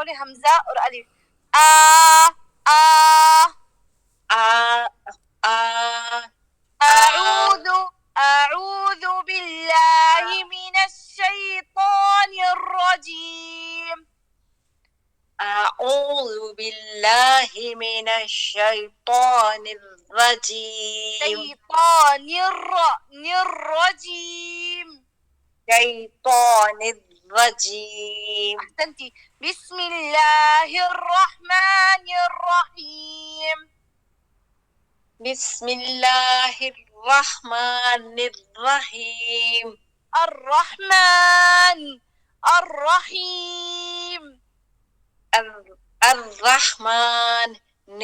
کھولیں حمزہ اور الف. آ آ أعوذ بالله من الشيطان الرجيم. أعوذ بالله من الشيطان الرجيم. شيطان الرجيم. شيطان الرجيم. أحسنتي. بسم الله الرحمن الرحيم. بسم الله الرحمن الرحيم. الرحمن الرحيم. الرحمن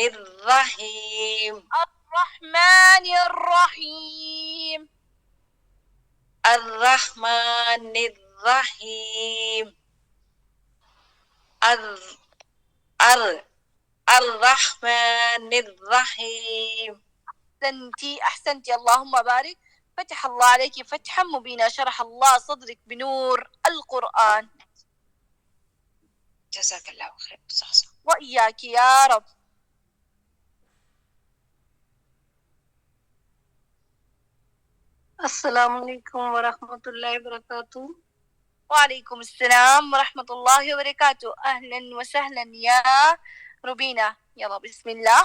الرحيم. الرحمن الرحيم. الرحمن الرحيم. الرحمن الرحيم. أحسنتي اللهم بارك. فتح الله عليك فتحا مبينا، شرح الله صدرك بنور القرآن. جزاك الله خير. وإياك يا رب. السلام علیکم ورحمۃ اللہ وبرکاتہ. وعليكم السلام ورحمة الله وبركاته. أهلا وسهلا يا ربينا. يلا بسم الله.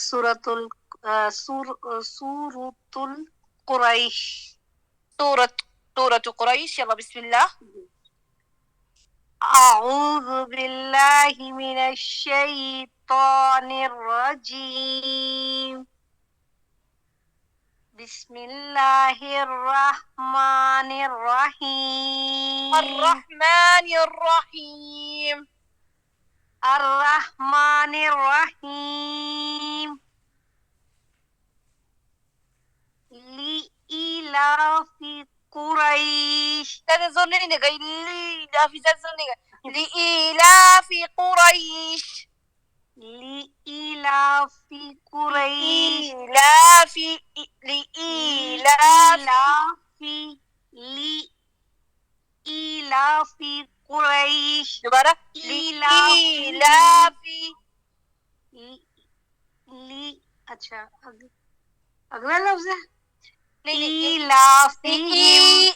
سورة القریش. سورة قريش. يلا بسم الله. اعوذ باللہ من الشیطان الرجیم. بسم اللہ الرحمن الرحیم. الرحمن الرحيم. الرحمن الرحیم. لإيلاف قریش. زیادہ زور نہیں لگا. زیادہ زور نہیں لگا. لإيلاف قريش. لإيلاف قریش. لإيلاف قریش. دوبارہ. اچھا اگلا لفظ ہے. لإيلاف قریش.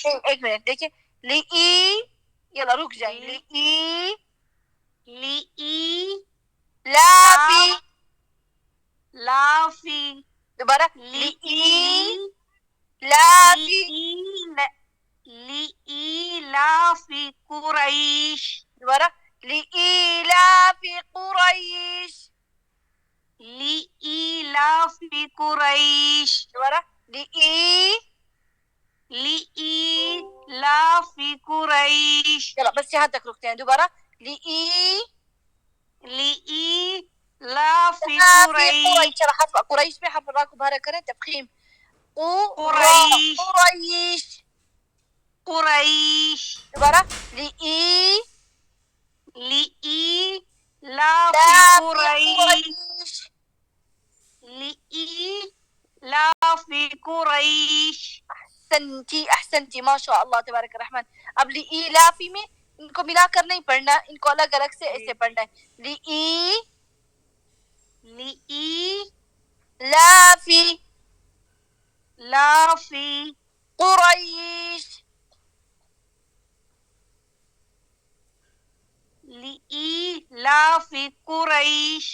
ایک منٹ دیکھیں. یلا رک جائیں. لافی. دوبارہ. لإيلاف قریش. دوبارہ. لإيلاف قريش. لإيلاف قریش. دوبارہ. لإيلاف قریش. چلو بس یہاں تک رکتے ہیں. دوبارہ. لإيلاف قریش. چلو حرف قریش میں حرف را کو بھارا کریں. تفخیم. قریش. قریش. قریش. دوبارہ. لإيلاف قریش. لإيلاف قریش. احسنتی ما شاء اللہ تبارک الرحمن. اب لإیلافی میں ان کو ملا کر نہیں پڑھنا، ان کو الگ الگ سے ایسے پڑھنا ہے. لإیلافی قریش. لإيلاف قریش.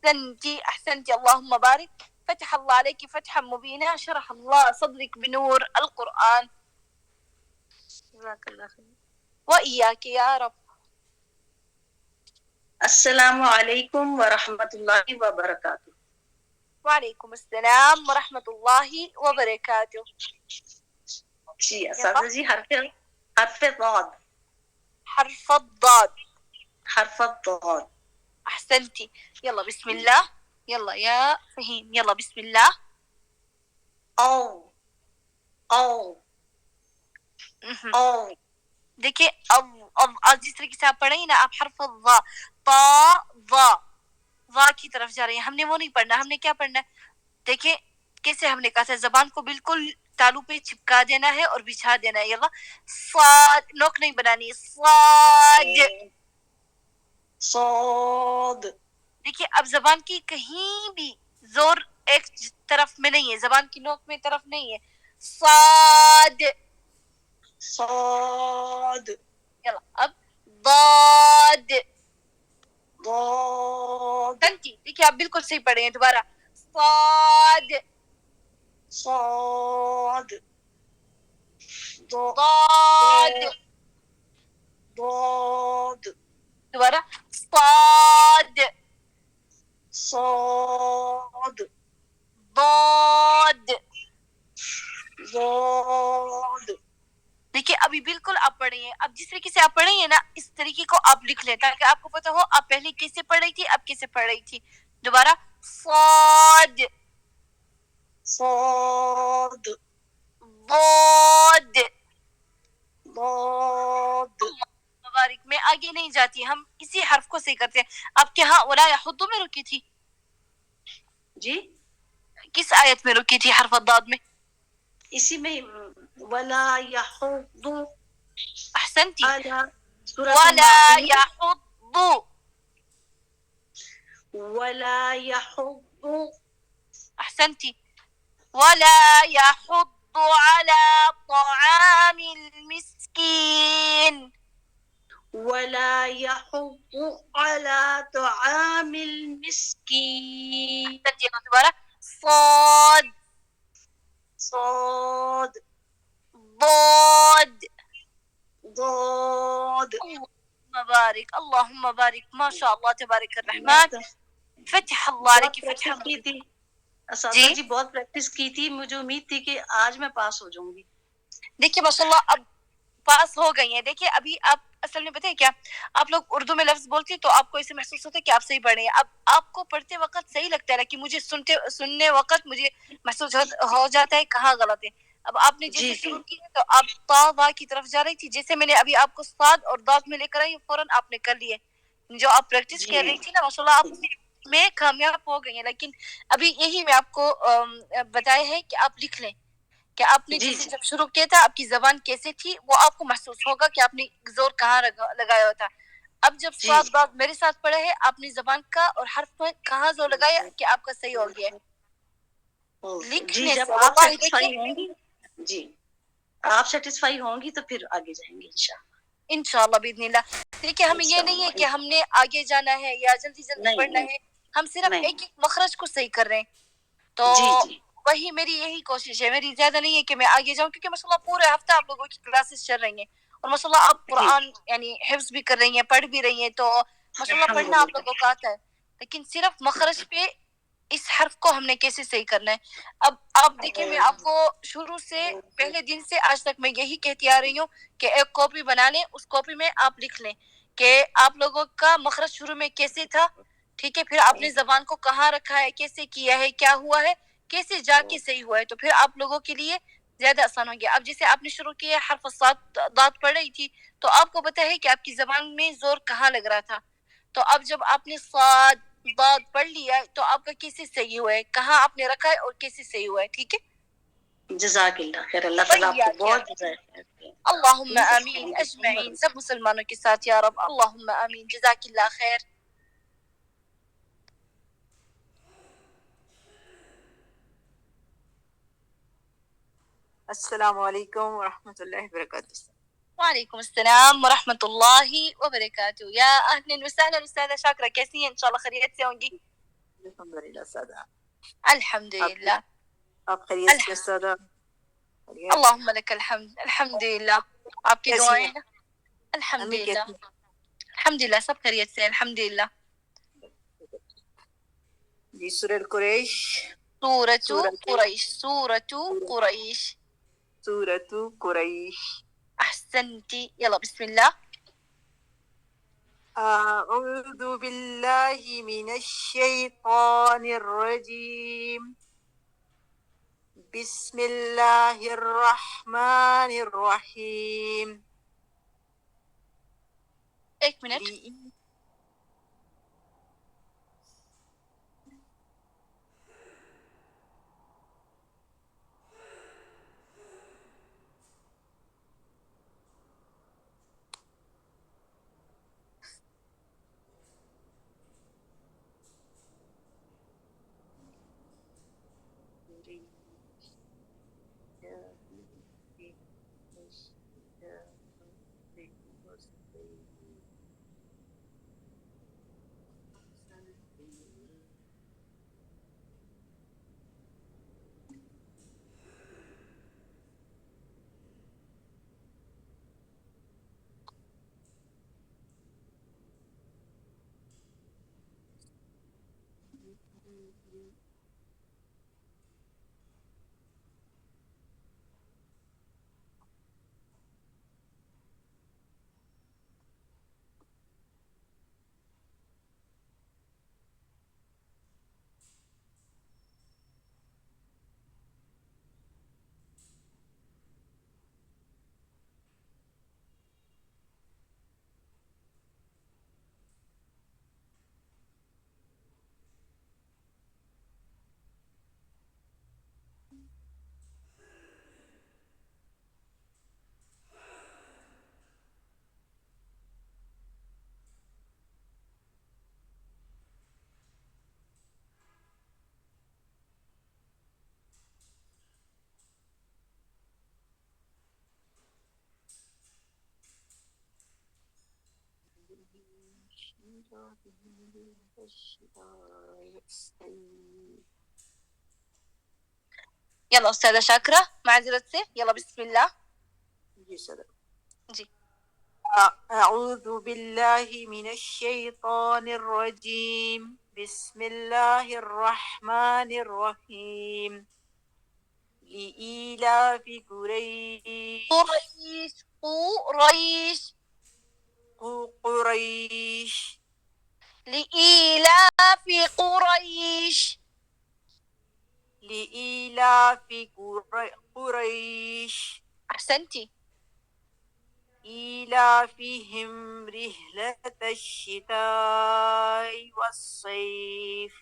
احسنتی اللهم بارك. فتح الله عليك فتحا مبينا، شرح الله صدرك بنور القرآن. جزاک اللہ خیر. وإياك يا رب. السلام علیکم ورحمۃ اللہ وبرکاتہ. وعلیکم السلام ورحمۃ اللہ وبرکاتہ. جی اساتذہ جی حرف ضاد. حرف الضاد. حرف الضاد. احسنتي. يلا بسم الله. يلا يا فهيم. يلا بسم الله. او دیکھیں اب جس طریقے سے آپ پڑھیں نا، آپ حرف الضا، طا ضا وا کی طرف جا رہے ہیں. ہم نے وہ نہیں پڑھنا. ہم نے کیا پڑھنا ہے؟ دیکھیں کیسے ہم نے کہا تھا, زبان کو بالکل تالو پہ چپکا دینا ہے اور بچھا دینا ہے. یلا صاد, نوک نہیں بنانی. صاد. صاد. دیکھیے اب زبان کی کہیں بھی زور ایک طرف میں نہیں ہے, زبان کی نوک میں طرف نہیں ہے. صاد. صاد. یلا اب ضاد. ضاد. سنتی, دیکھیے آپ بالکل صحیح پڑھے ہیں. دوبارہ صاد. صاد. ضاد. ضاد. دوبارہ صاد. صاد. ضاد. ضاد. دیکھیے ابھی بالکل آپ پڑھ رہی ہیں. اب جس طریقے سے آپ پڑھ رہی ہیں نا, اس طریقے کو آپ لکھ لیں تاکہ آپ کو پتا ہو آپ پہلے کیسے پڑھ رہی تھی, اب کیسے پڑھ رہی تھی. دوبارہ صاد. صاد. ضاد. ضاد. مبارک. میں آگے نہیں جاتی, ہم اسی حرف کو صحیح کرتے ہیں. آپ کے ہاں ولا یحض میں رکی تھی, جی کس آیت میں رکی تھی حرف الضاد میں؟ اسی میں ولا یحض احسنتی. علی سورۃ ولا المائدہ. یحض. ولا يحض. احسنتی. ولا يحض على طعام المسكين. ولا يحض على طعام المسكين. احسنتی. دوبارہ صاد. صاد. ضاد. ضاد. مبارک. اللهم بارک. ما شاء اللہ تبارک الرحمن. فتح اللہ بہت علیکی. فتح پریکٹس کی اللہ. تھی اساتذہ جی, بہت پریکٹس کی تھی. مجھے امید تھی کہ آج میں پاس ہو جاؤں گی. دیکھیے ماشاء اللہ اب پاس ہو گئی ہیں. دیکھیے ابھی آپ اصل میں پتہ ہے کیا, آپ لوگ اردو میں لفظ بولتی تو آپ کو اسے محسوس ہوتا ہے کہ آپ صحیح پڑھ رہے ہیں. اب آپ کو پڑھتے وقت صحیح لگتا ہے کہ مجھے سننے وقت مجھے محسوس ہو جاتا ہے کہاں غلط ہے. اب آپ نے جیسے شروع کی تو آپ تا وا کی طرف جا رہی تھی, جیسے میں نے ابھی آپ کو صاد اور ضاد میں لے کر آئی فوراً آپ نے کر لیے. جو آپ پریکٹس کر رہی تھی نا ماشاء اللہ آپ میں کامیاب ہو گئی ہیں. لیکن ابھی یہی میں آپ کو بتایا ہے کہ آپ لکھ لیں کہ آپ نے جیسے جب شروع کیا تھا آپ کی زبان کیسے تھی, وہ آپ کو محسوس ہوگا کہ آپ نے زور کہاں لگایا ہوتا. اب جب صاد ضاد میرے ساتھ پڑھا ہے, آپ نے زبان کا اور حرف میں کہاں زور لگایا کہ آپ کا صحیح ہو گیا ہے. جی لکھنے جب سے آپ واللہ سیٹسفائی دیکھیے ہوں گی, جی آپ سیٹسفائی ہوں گی تو پھر آگے جائیں گے انشاءاللہ. انشاءاللہ باذن اللہ. دیکھیے ہمیں یہ نہیں ہے کہ ہم نے آگے جانا ہے یا جلدی جلدی پڑھنا ہے, ہم صرف ایک ایک مخرج کو صحیح کر رہے ہیں. تو وہی میری یہی کوشش ہے. میری زیادہ نہیں ہے کہ میں آگے جاؤں, کیونکہ ماشاء اللہ پورے ہفتہ آپ لوگوں کی کلاسز چل رہی ہیں اور ماشاء اللہ آپ قرآن یعنی حفظ بھی کر رہی ہیں, پڑھ بھی رہی ہیں, تو ماشاء اللہ پڑھنا آپ لوگوں کو آتا ہے. لیکن صرف مخرج پہ اس حرف کو ہم نے کیسے صحیح کرنا ہے. اب آپ دیکھیں میں آپ کو شروع سے پہلے دن سے آج تک میں یہی کہتی آ رہی ہوں کہ ایک کاپی بنا لیں, اس کاپی میں آپ لکھ لیں کہ آپ لوگوں کا مخرج شروع میں کیسے تھا, ٹھیک ہے, پھر آپ نے زبان کو کہاں رکھا ہے, کیسے کیا ہے, کیا ہوا ہے, کیسے جا کے صحیح ہوا ہے, تو پھر آپ لوگوں کے لیے زیادہ آسان ہو گیا. اب جیسے آپ نے شروع کیا حرف صاد ضاد پڑھ رہی تھی تو آپ کو پتہ ہے کہ آپ کی زبان میں زور کہاں لگ رہا تھا. تو اب جب آپ نے صاد ضاد پڑھ لیا تو آپ کا کیسے صحیح ہوا ہے, کہاں آپ نے رکھا ہے اور کیسے صحیح ہوا ہے. ٹھیک ہے, جزاک اللہ خیر. اللہ تعالیٰ آپ کو بہت جزائے خیر. اللہم آمین اجمعین. سب مسلمانوں کے ساتھ یا رب, اللہم آمین. جزاک اللہ خیر. السلام علیکم ورحمۃ اللہ وبرکاتہ. وعلیکم السلام ورحمۃ اللہ وبرکاتہ. یا اہلا وسہلا استاذہ شاکرہ, کیسی ہیں؟ انشاءاللہ خیریت سے ہوں گی. الحمدللہ سادہ. الحمدللہ. آپ خیریت سے سادہ؟ اللہم لک الحمد. الحمدللہ. آپ کی کیسی دعائیں. ہیں امی؟ الحمدللہ. کیسی الحمدللہ سب خیریت سے الحمدللہ. جی سورہ قریش. سورۃ قریش. سورۃ قریش. سورۃ قریش. احسنتی. یلا بسم اللہ. اعوذ باللہ من الشیطان الرجیم. بسم اللہ الرحمن الرحیم. ایک منٹ. يلا أستاذة شاكرة معذرة سے يلا بسم الله. جی سر. جی. أعوذ بالله من الشيطان الرجيم بسم الله الرحمن الرحيم لإيلاف قريش قريش لإيلاف قريش لإيلاف قريش أحسنتي. إيلافهم رحلة الشتاء والصيف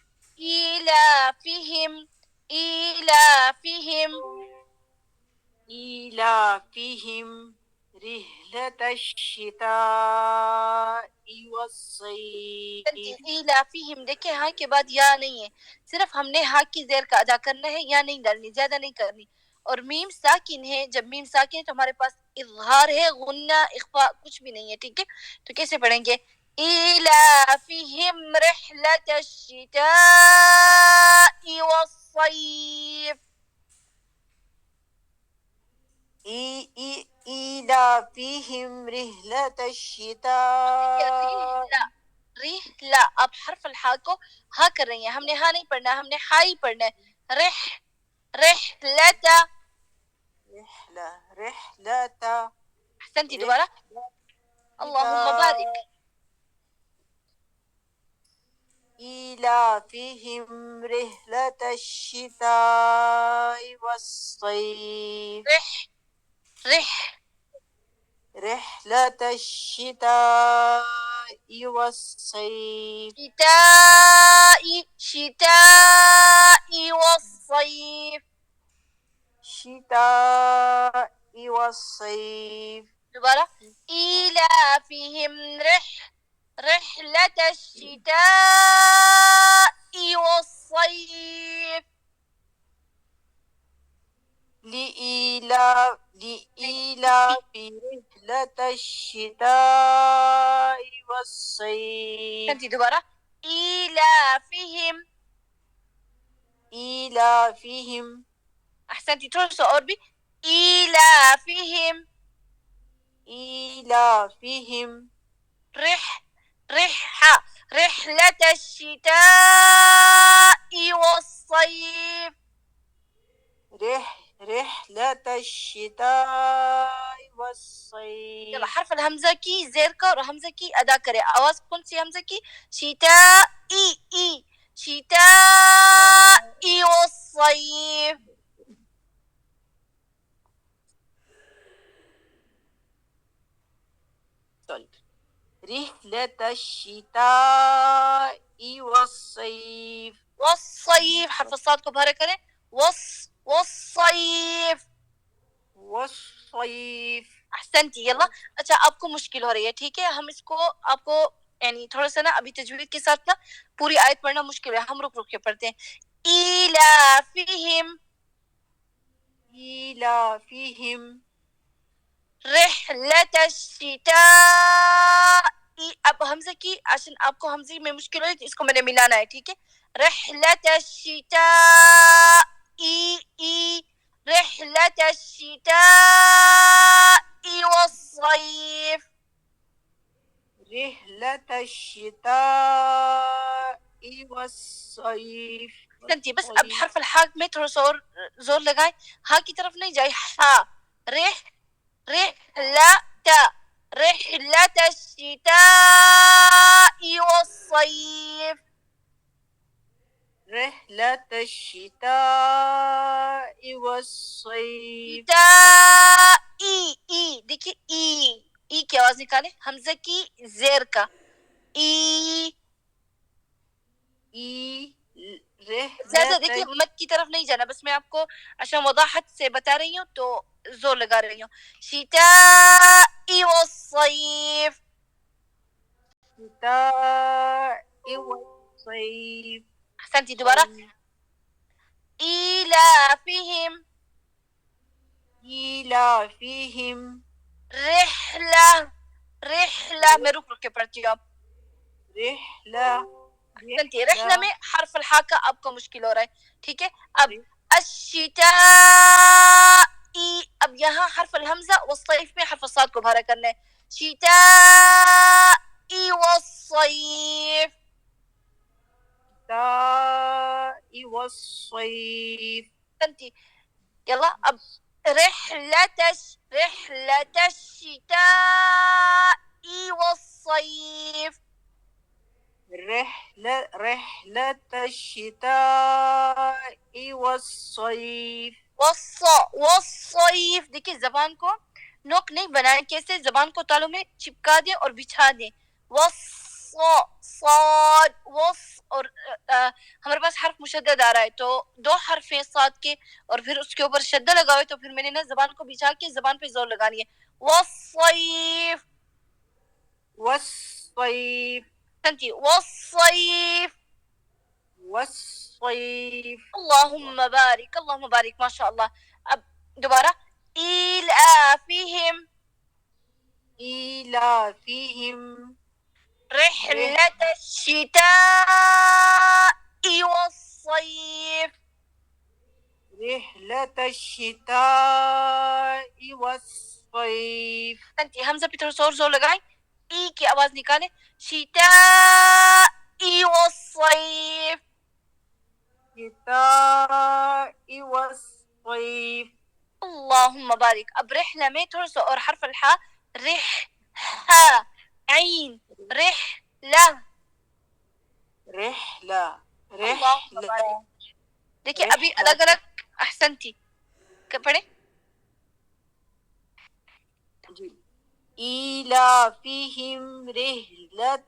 إيلافهم رحلة الشتاء والصيف. إيلافهم دیکھیں ہاں کے بعد یا نہیں ہے, صرف ہم نے ہاں کی زیر کا ادا کرنا ہے, یا نہیں ڈالنی, زیادہ نہیں کرنی. اور میم ساکن ہے, جب میم ساکن ہے تو ہمارے پاس اظہار ہے, غنہ اخفاء کچھ بھی نہیں ہے, ٹھیک ہے. تو کیسے پڑھیں گے؟ إيلافهم رحلة الشتاء والصيف. إيلافهم رحلة الشتاء. رحلة اب حرف الحاء کو ہا کر رہی ہیں, ہم نے ہا نہیں پڑھنا, ہم نے ہا ہی پڑھنا ہے. رحلة احسنتي دوبارہ. اللهم بارك. إيلافهم رحلة الشتاء والصيف. رحلة الشتاء والصيف. شتاء والصيف. شتاء والصيف. دوبارہ إيلافهم رحلة الشتاء والصيف. لإيلاف رحلة الشتاء والصيف. سنتي دوبارہ إيلافهم احسنتي, تھوڑا سا اور بھی. إيلافهم رحلة الشتاء والصيف. رحلة الشتاء والصيف. يلا حرف الحمزة کی زیر کا اور حمزہ کی ادا کرے. آواز کون سی حمزہ کی؟ شتاء والصيف. رحلة الشتاء والصيف. والصيف حرف الصاد کو بھارے کریں. والصيف. احسنتی. یلا اچھا, آپ کو مشکل ہو رہی ہے, ٹھیک ہے, ہم اس کو آپ کو یعنی تھوڑا سا نا ابھی تجوید کے ساتھ نا پوری آیت پڑھنا مشکل ہے, ہم رک کے پڑھتے ہیں. إيلافهم إيلافهم رحلة الشتاء. اب حمزے کی عشان آپ کو حمزے میں مشکل ہوئی تو اس کو میں نے ملانا ہے ٹھیک ہے رحلة الشتاء رحلة الشتاء والصيف رحلة الشتاء والصيف سنتی بس اب حرف الحاء میں تھوڑا سا اور زور لگائیں ہا کی طرف نہیں جائے ہا رحلة الشتاء والصيف رحلة الشتاء والصيف ای دیکھیے ای کی آواز نکالیں حمزہ کی زیر کا ای زیادہ دیکھیے مد کی طرف نہیں جانا بس میں آپ کو عشان وضاحت سے بتا رہی ہوں تو زور لگا رہی ہوں شتاء والصيف الشتاء والصيف احسنتي دوبارہ إيلافهم رحلة میں رک کے پڑھتی ہوں اب احسنتي رحلة میں حرف الحاء کا آپ کو مشکل ہو رہا ہے ٹھیک ہے اب الشتاء اب یہاں حرف الحمزہ والصيف میں حرف الصاد کو بھارا کرنا ہے شتاء والصيف والصيف احسنتي يلا اب رحلة الشتاء والصيف رحلة الشتاء والصيف والصيف دیکھیں زبان کو نوک نہیں بنائیں کیسے زبان کو تالوں میں چپکا دیں اور بچھا دیں صاد اور ہمارے پاس حرف مشدد آ رہا ہے تو دو حرف ہیں صاد کے اور پھر اس کے اوپر شدہ لگا ہوئے تو پھر میں نے نا زبان کو بچھا کے زبان پہ زور لگانی ہے والصيف سنتی والصيف اللهم بارك ما شاء الله اب دوبارہ إيلافهم رحلة الشتاء والصيف رحلة الشتاء والصيف انتی حمزہ پہ تھوڑا سا زور لگائیں ای کی آواز نکالیں شتاء والصيف شتاء والصيف اللهم بارك اب رحلة میں تھوڑا سا اور حرف الحاء عین رحلة دیکھیں ابھی الگ الگ احسنتی پڑھیں إيلافهم رحلة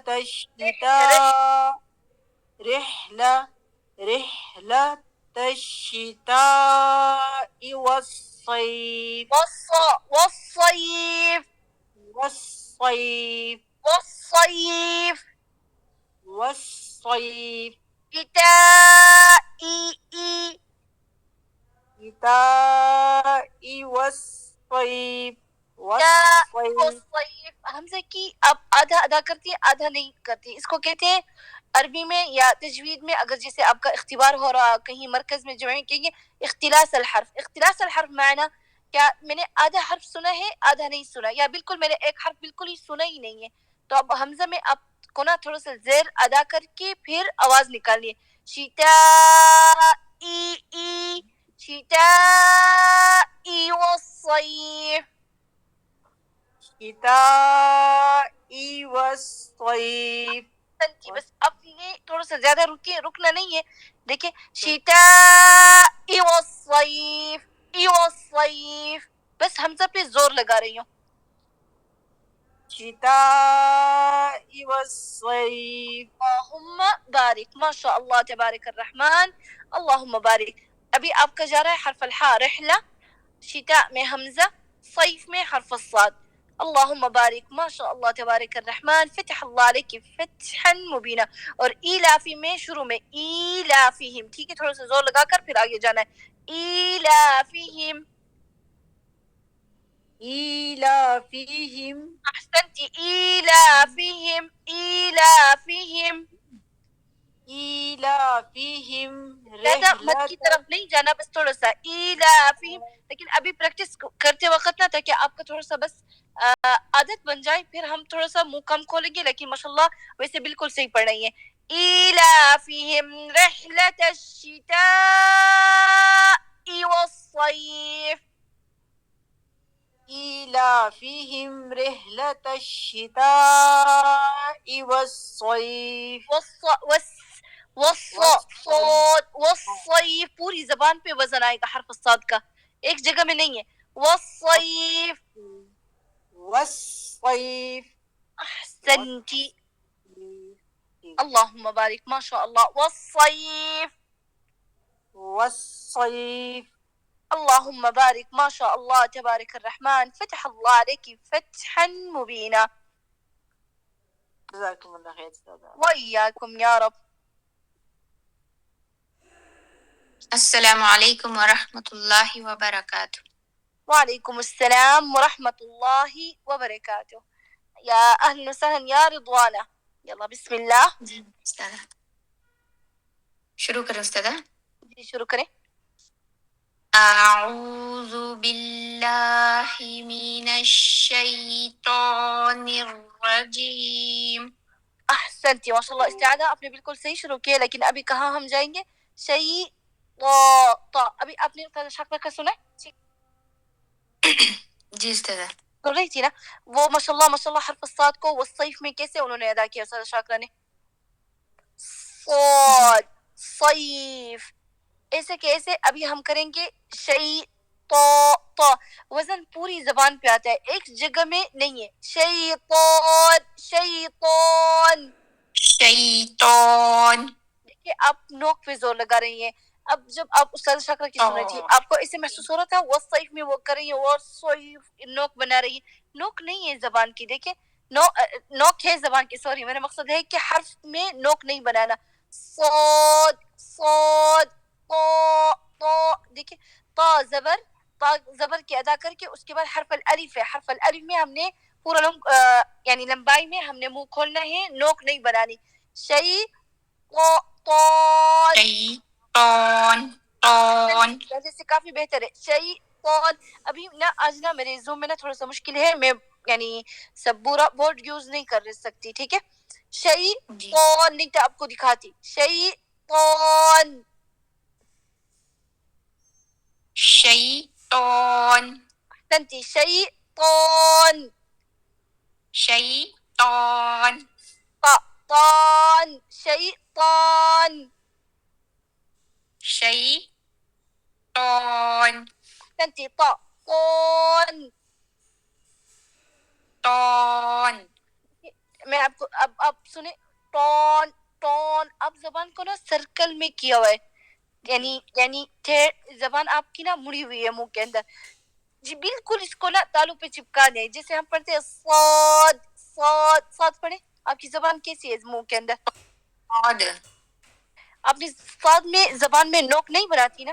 الشتاء رحلة الشتاء والصيف والصيف شتاء والصيف حمزہ کی اب آدھا ادا کرتی ہے آدھا نہیں کرتی اس کو کہتے ہیں عربی میں یا تجوید میں اگر جیسے آپ کا اختبار ہو رہا کہیں مرکز میں جو ہے کہیں اختلاس الحرف معنی کیا میں نے آدھا حرف سنا ہے آدھا نہیں سنا یا بالکل میں نے ایک حرف بالکل ہی سنا ہی نہیں ہے تو اب حمزہ میں آپ کو نا تھوڑا سا زیر ادا کر کے پھر آواز نکالیے شتاء والصيف بس اب یہ تھوڑا سا زیادہ رکنا نہیں ہے دیکھیں شتاء والصيف بس حمزہ پہ زور لگا رہی ہوں شتاء والصيف اللهم بارك ما شاء الله تبارك الرحمن اللهم بارك ابھی آپ کا جا رہا ہے حرف الحاء رحلہ شتاء میں حمزہ صیف میں حرف الصاد اللهم بارک ماشاء اللہ تبارک الرحمن فتح اللہ علیک فتحا مبینہ. اور ایلافی میں شروع میں ایلافیہم ٹھیک ہے تھوڑا سا زور لگا کر پھر آگے جانا ہے. ایلافیہم إيلافهم احسنتی ایلافیہم ایلافیہم. إيلافهم زیادہ مد کی رحلة طرف نہیں جانا بس تھوڑا سا ایلافیہم. لیکن ابھی پریکٹس کرتے وقت نا تاکہ آپ کا تھوڑا سا بس عادت بن جائے پھر ہم تھوڑا سا منہ کم کھولیں گے لیکن ماشاءاللہ ویسے بالکل صحیح پڑھ رہی ہیں. ایلافیہم رحلة الشتاء والصيف. إيلافهم رحلة الشتاء والصيف صاد والصيف پوری زبان پہ وزن آئے گا حرف الصاد کا ایک جگہ میں نہیں ہے. والصيف والصيف احسنتی اللهم بارک ما شاء الله. والصيف والصيف اللهم بارك ما شاء الله تبارك الرحمن فتح الله عليك فتحا مبينا. جزاكم الله خير أستاذة. وإياكم يا رب. السلام علیکم ورحمۃ اللہ وبرکاتہ. وعليكم السلام ورحمة الله وبركاته. يا أهلا وسهلا يا رضوانة. يلا بسم الله. جی استاذہ شروع کریں استاذہ. جی شروع کریں. اعوذ باللہ من الشیطان الرجیم. احسنتی ما شاء الله استعادہ آپ نے بالکل صحیح شروع کیا لیکن ابھی کہاں ہم جائیں گے شیء طا ابھی آپ نے شاکرہ کا سنا ہے جی استاذہ سن رہی تھی نا وہ ماشاء اللہ حرف الصاد کو والصیف میں کیسے انہوں نے ادا کیا استاذہ شاکرہ نے صاد صیف ایسے کیسے ابھی ہم کریں گے شیء طا وزن پوری زبان پہ آتا ہے ایک جگہ میں نہیں ہے. شیطان شیطان شیطان. دیکھیے آپ نوک پہ زور لگا رہی ہیں. اب جب آپ استاد شاکرہ کی سن رہی تھی آپ کو اسے محسوس ہو رہا تھا والصیف میں وہ کر رہی ہے والصیف نوک بنا رہی ہے. نوک نہیں ہے زبان کی دیکھیں نوک ہے زبان کی سوری میرا مقصد ہے کہ حرف میں نوک نہیں بنانا. صاد صاد طا طا دیکھیں طا زبر کی ادا کر کے اس کے بعد حرف الالف ہے. حرف الالف میں ہم نے پورا یعنی لمبائی میں ہم نے منہ کھولنا ہے نوک نہیں بنانی. شیء طان شیطان طان. ویسے سے کافی بہتر ہے. شیء طان ابھی نا آج نا میرے زوم میں نا تھوڑا سا مشکل ہے میں یعنی سبورہ بورڈ یوز نہیں کر سکتی ٹھیک ہے. شیء طان نہیں تو آپ کو دکھاتی شیء طان شیطان. احسنتی شیطان شیطان. طان شیطان شیطان. احسنتی طان. طان. میں آپ کو اب آپ سنیں ٹون ٹون اب زبان کو نا سرکل میں کیا ہوا ہے یعنی زبان آپ کی نا مڑی ہوئی ہے منہ کے اندر. جی بالکل اس کو نا تالو پہ چپکا دیں جیسے ہم پڑھتے ہیں صاد صاد صاد پڑھیں. آپ کی زبان کیسی ہے منہ کے اندر صاد. آپ نے صاد میں زبان میں نوک نہیں بناتی نا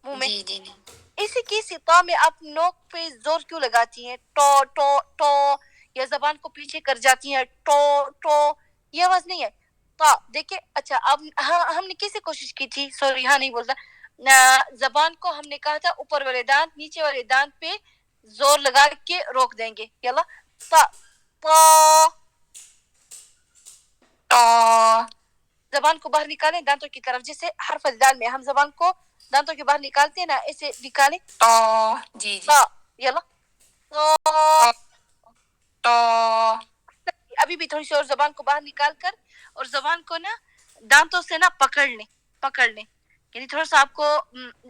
منہ میں جی جی نہیں. اسی کیسی طا میں آپ نوک پہ زور کیوں لگاتی ہیں ٹو ٹو ٹو یا زبان کو پیچھے کر جاتی ہیں ٹو ٹو یہ آواز نہیں ہے. طا دیکھیں اچھا اب ہم نے کیسے کوشش کی تھی سوری یہاں نہیں بولتا زبان کو ہم نے کہا تھا اوپر والے دانت نیچے والے دانت پہ زور لگا کے روک دیں گے. یلا طا طا طا. زبان کو باہر نکالیں دانتوں کی طرف جیسے حرف الدال میں ہم زبان کو دانتوں کے باہر نکالتے ہیں نا ایسے نکالیں طا. جی جی. طا یلا طا. طا. ابھی بھی تھوڑی سی اور زبان کو باہر نکال کر اور زبان کو نا دانتوں سے نا پکڑ لیں یعنی تھوڑا سا آپ کو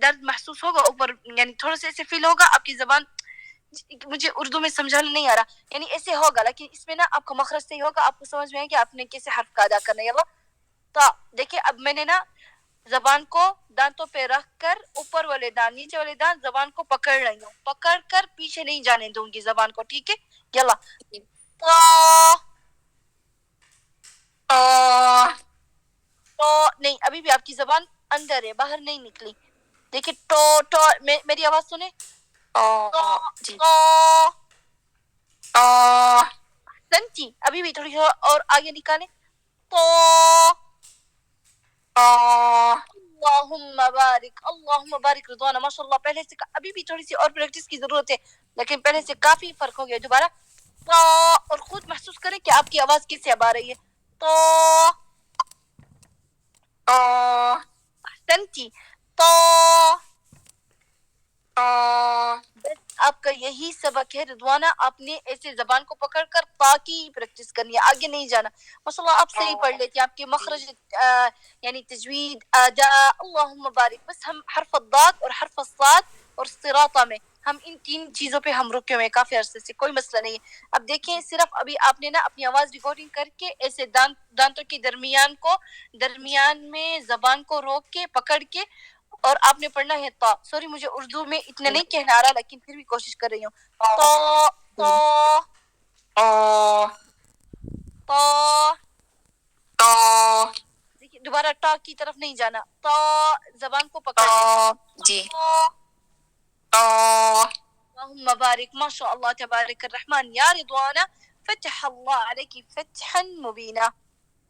درد محسوس ہوگا اوپر یعنی تھوڑا سا ایسے فیل ہوگا آپ کی زبان مجھے اردو میں سمجھانا نہیں آ رہا یعنی ایسے ہوگا لیکن اس میں نا آپ کو مخرج صحیح ہوگا آپ کو سمجھ میں آئے کہ آپ نے کیسے حرف کا ادا کرنا ہے. یلا طا دیکھیں اب میں نے نا زبان کو دانتوں پہ رکھ کر اوپر والے دانت نیچے والے دانت زبان کو پکڑ رہی ہوں, پکڑ کر پیچھے نہیں جانے دوں گی زبان کو, ٹھیک ہے. یلا طا, تو تو نہیں, ابھی بھی آپ کی زبان اندر ہے, باہر نہیں نکلی. دیکھیں تو میری آواز سنیں. تو جی تو تو سنتی, ابھی بھی تھوڑی اور آگے نکالیں. تو اللہم بارک, اللہم بارک. رضوانہ ماشاء اللہ پہلے سے ابھی بھی تھوڑی سی اور پریکٹس کی ضرورت ہے, لیکن پہلے سے کافی فرق ہو گیا. دوبارہ تو, اور خود محسوس کریں کہ آپ کی آواز کس سے اب آ رہی ہے. تو تو سنتی تو. بس آپ کا یہی سبق ہے رضوانہ, آپ نے ایسے زبان کو پکڑ کر پا کی پریکٹس کرنی ہے, آگے نہیں جانا. ماشاء اللہ آپ صحیح پڑھ لیتی ہیں, آپ کے مخرج یعنی تجوید اداء اللہم بارک. بس ہم حرف الضاد اور حرف الصاد اور صراطہ میں ہم ان تین چیزوں پہ ہم رکے ہوئے کافی عرصے سے, کوئی مسئلہ نہیں ہے. اب دیکھیں صرف ابھی آپ نے نا اپنی آواز ریکارڈنگ کر کے ایسے دانتوں کے درمیان میں زبان کو روک کے پکڑ کے, اور آپ نے پڑھنا ہے تا. سوری مجھے اردو میں اتنا نہیں کہنا آ رہا, لیکن پھر بھی کوشش کر رہی ہوں. تو تو تو تو دیکھیے دوبارہ ٹا کی طرف نہیں جانا, تو زبان کو پکڑ لینا. جی تو تو اللہم بارک. ما شاء اللہ تبارک الرحمن. یا رضوانہ فتح اللہ علیکی فتحا مبینہ.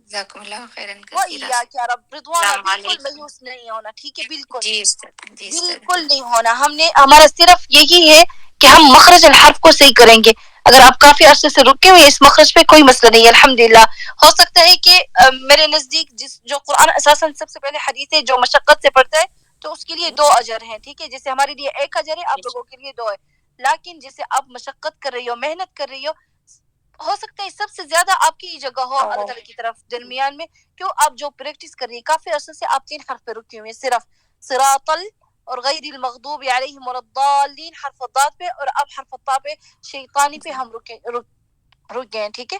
جزاکم اللہ خیرن کثیرا. وَإِيَّاكَ يَا رب. رضوانہ السلام بالکل علیکم. مایوس نہیں ہونا, ٹھیک ہے, بالکل جی استاد, جی استاد. بالکل نہیں ہونا. ہمارا صرف یہی ہے کہ ہم مخرج الحرف کو صحیح کریں گے. اگر آپ کافی عرصے سے رکے ہوئے اس مخرج پہ, کوئی مسئلہ نہیں ہے الحمدللہ. ہو سکتا ہے کہ میرے نزدیک جو قرآن اساساً سب سے پہلے حدیث ہے جو مشقت سے پڑھتا ہے تو اس کے لیے 2 اجر ہیں, ٹھیک ہے. جیسے ہمارے لیے 1 اجر ہے, آپ لوگوں کے لیے 2 ہے. لیکن جیسے آپ مشقت کر رہی ہو, محنت کر رہی ہو سکتا ہے سب سے زیادہ آپ کی جگہ ہو اللہ تعالیٰ کی طرف درمیان میں. کیوں آپ جو پریکٹس کر رہی ہے کافی عرصے سے, آپ 3 حرف پہ رکی ہوئی ہیں صرف. صراط اور غیر المغضوب علیہم ولا الضالین حرف الضاد پہ, اور اب حرف الطاء پہ شیطانی پہ ہم رک گئے ہیں, ٹھیک ہے.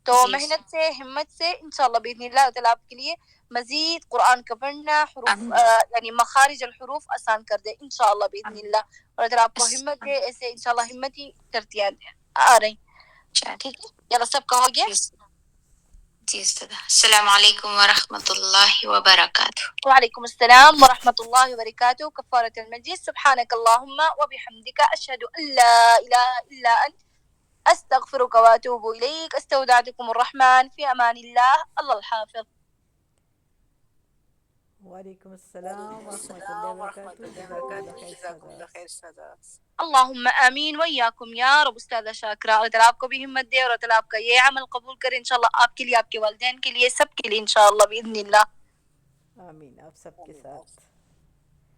تو محنت سے, ہمت سے انشاءاللہ باذن اللہ تعالیٰ آپ کے لیے مزید قرآن کا پڑھنا, حروف یعنی مخارج الحروف آسان کر دے انشاءاللہ باذن اللہ. اور اگر آپ کو ہمت ہے ایسے انشاءاللہ ہمت ہی کرتی آ رہی, ٹھیک ہے. یلا سب کا ہو گیا. جی استاد. السلام علیکم ورحمۃ اللہ وبرکاتہ. وعلیکم السلام ورحمۃ اللہ وبرکاتہ. کفارۃ المجلس. سبحانک اللہم وبحمدک, اشہد ان لا الہ الا انت, استغفرک واتوب الیک. استودعتکم الرحمن فی امان اللہ. اللہ الحافظ. وعلیکم السلام ورحمۃ اللہ وبرکاتہ. جزاکم اللہ خیر سادہ. اللہم آمین ویاکم یا رب. استاذہ شاکرہ, اللہ تعالیٰ آپ کو بھی ہمت دے اور اللہ تعالیٰ آپ کا یہ عمل قبول کرے انشاءاللہ, آپ کے لیے, آپ کے والدین کے لیے, سب کے لیے انشاءاللہ باذن اللہ. آمین. آپ سب کے ساتھ.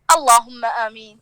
اللہم آمین.